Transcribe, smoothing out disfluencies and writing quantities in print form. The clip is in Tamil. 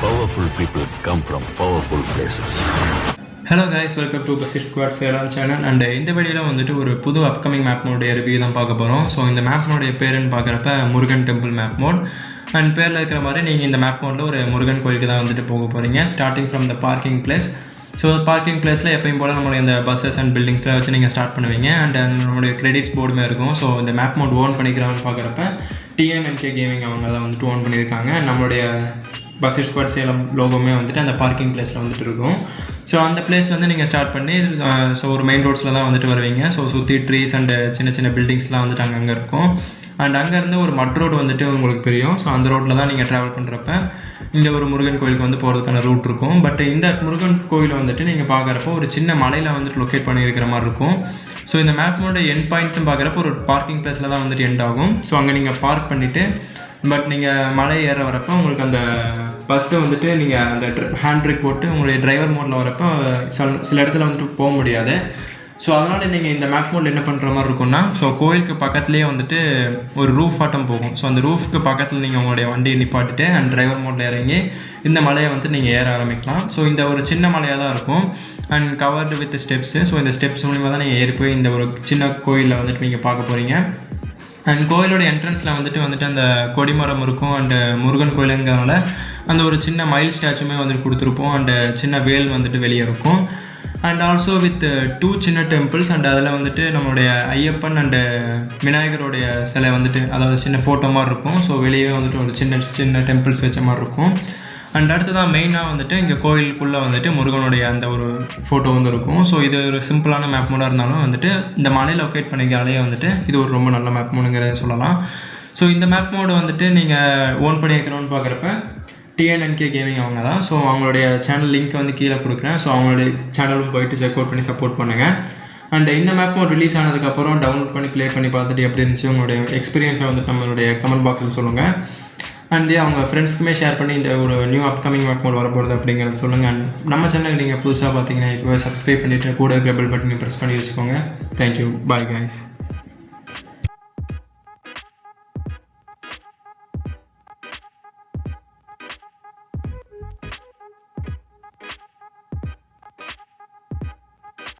Powerful people come from powerful places. Hello guys, welcome to Basir Squad Seram channel. And இந்த வீடியோல வந்துட்டு ஒரு புது அப்கமிங் மேப் மோட் ரிவ்யூ தான் பார்க்க போறோம். ஸோ இந்த மேப் மோட் பேருன்னு பார்க்குறப்ப Murugan temple map mode. And பேரில் இருக்கிற மாதிரி நீங்கள் இந்த மேப் மோடில் ஒரு முருகன் கோயிலுக்கு தான் வந்துட்டு போக போகிறீங்க. Starting from the parking place. So parking பிளேஸில் எப்பயும் போல் நம்மளுடைய இந்த பஸ்ஸஸ் அண்ட் பில்டிங்ஸ்லாம் வச்சு நீங்கள் ஸ்டார்ட் பண்ணுவீங்க. அண்ட் நம்மளுடைய கிரெடிட்ஸ் போர்டுமே இருக்கும். ஸோ இந்த மேப் மோட் ஓன் பண்ணிக்கிறாங்கன்னு பார்க்குறப்ப TNNK கேமிங் அவங்க தான் வந்துட்டு ஓன் பண்ணியிருக்காங்க. நம்மளுடைய பஸ்ஸர் ஸ்குவாட் சேலம் லோகோமே வந்துட்டு அந்த பார்க்கிங் பிளேஸில் வந்துட்டு இருக்கும். ஸோ அந்த பிளேஸ் வந்து நீங்கள் ஸ்டார்ட் பண்ணி ஸோ ஒரு மெயின் ரோட்ஸில் தான் வந்துட்டு வருவீங்க. ஸோ சுற்றி ட்ரீஸ் அண்டு சின்ன சின்ன பில்டிங்ஸ்லாம் வந்துட்டு அங்கங்கே இருக்கும். அண்ட் அங்கேருந்து ஒரு மட் ரோடு வந்துட்டு உங்களுக்கு தெரியும். ஸோ அந்த ரோட்டில் தான் நீங்கள் ட்ராவல் பண்ணுறப்ப இந்த ஒரு முருகன் கோயிலுக்கு வந்து போகிறதுக்கான ரூட் இருக்கும். பட் இந்த முருகன் கோயில் வந்துட்டு நீங்கள் பார்க்குறப்போ ஒரு சின்ன மலையில் வந்துட்டு லொக்கேட் பண்ணியிருக்கிற மாதிரி இருக்கும். ஸோ இந்த மேப்னோட எண்ட் பாயிண்ட்னு பார்க்குறப்போ ஒரு பார்க்கிங் பிளேஸில் தான் வந்துட்டு எண்ட் ஆகும். ஸோ அங்கே நீங்கள் பார்க் பண்ணிவிட்டு பட் நீங்கள் மலை ஏற வரப்போ உங்களுக்கு அந்த பஸ்ஸை வந்துட்டு நீங்கள் அந்த ஹேண்ட் பிரேக் போட்டு உங்களுடைய டிரைவர் மோடில் வரப்போ சில இடத்துல வந்துட்டு போக முடியாது. ஸோ அதனால் நீங்கள் இந்த மேப் மோடில் என்ன பண்ணுற மாதிரி இருக்கும்னா, ஸோ கோயிலுக்கு பக்கத்துலேயே வந்துட்டு ஒரு ரூஃப் ஆட்டம் போகும். ஸோ அந்த ரூஃப்க்கு பக்கத்தில் நீங்கள் உங்களுடைய வண்டியை நிப்பாட்டிட்டு அண்ட் டிரைவர் மோடில் இறங்கி இந்த மலையை வந்துட்டு நீங்கள் ஏற ஆரம்பிக்கலாம். ஸோ இந்த ஒரு சின்ன மலையாக தான் இருக்கும் and covered with steps. So இந்த ஸ்டெப்ஸ் மூலிமா தான் நீங்கள் ஏறி போய் இந்த ஒரு சின்ன கோயிலில் வந்துட்டு நீங்கள் பார்க்க போகிறீங்க. அண்ட் கோயிலோட என்ட்ரன்ஸில் வந்துட்டு அந்த கொடிமரம் இருக்கும். அண்டு முருகன் கோயிலுங்கிறதுனால அந்த ஒரு சின்ன மயில் ஸ்டாச்சுமே வந்துட்டு கொடுத்துருப்போம். அண்டு சின்ன வேல் வந்துட்டு வெளியே இருக்கும். அண்ட் ஆல்சோ வித் 2 சின்ன டெம்பிள்ஸ். அண்ட் அதில் வந்துட்டு நம்மளுடைய ஐயப்பன் அண்டு விநாயகருடைய சிலை வந்துட்டு அதாவது சின்ன ஃபோட்டோ மாதிரி இருக்கும். ஸோ வெளியே வந்துட்டு ஒரு சின்ன சின்ன டெம்பிள்ஸ் வச்ச மாதிரி இருக்கும். அண்ட் அடுத்ததான் மெயினாக வந்துட்டு இங்கே கோயிலுக்குள்ளே வந்துட்டு முருகனுடைய அந்த ஒரு ஃபோட்டோ வந்து இருக்கும். ஸோ இது ஒரு சிம்பிளான மேப் மோடாக இருந்தாலும் வந்துட்டு இந்த மலையில் லொக்கேட் பண்ணிக்காலே வந்துட்டு இது ஒரு ரொம்ப நல்ல மேப் மோடுங்கிறத சொல்லலாம். ஸோ இந்த மேப் மோடு வந்துட்டு நீங்கள் ஓன் பண்ணி வைக்கிறோன்னு பார்க்குறப்ப TNNK கேமிங் அவங்க தான். ஸோ அவங்களுடைய சேனல் லிங்க் வந்து கீழே கொடுக்குறேன். ஸோ அவங்களுடைய சேனலும் போயிட்டு செக் அவுட் பண்ணி சப்போர்ட் பண்ணுங்கள். அண்ட் இந்த மேப் மோட் ரிலீஸ் ஆனதுக்கப்புறம் டவுன்லோட் பண்ணி ப்ளே பண்ணி பார்த்துட்டு எப்படி இருந்துச்சு உங்களுடைய எக்ஸ்பீரியன்ஸை வந்துட்டு நம்மளுடைய கமெண்ட் பாக்ஸில் சொல்லுங்கள். அண்ட் அவங்க ஃப்ரெண்ட்ஸ்க்குமே ஷேர் பண்ணி இந்த ஒரு நியூ அப்கமிங் மேப் மோட் வரப்போகிறது அப்படிங்கிறத சொல்லுங்கள். அண்ட் நம்ம சேனலுக்கு நீங்கள் புதுசாக பார்த்தீங்கன்னா இப்போ சப்ஸ்கிரைப் பண்ணிவிட்டு கூட இருக்கிற பெல் பட்டனை ப்ரெஸ் பண்ணி வச்சுக்கோங்க. Thank you, bye guys.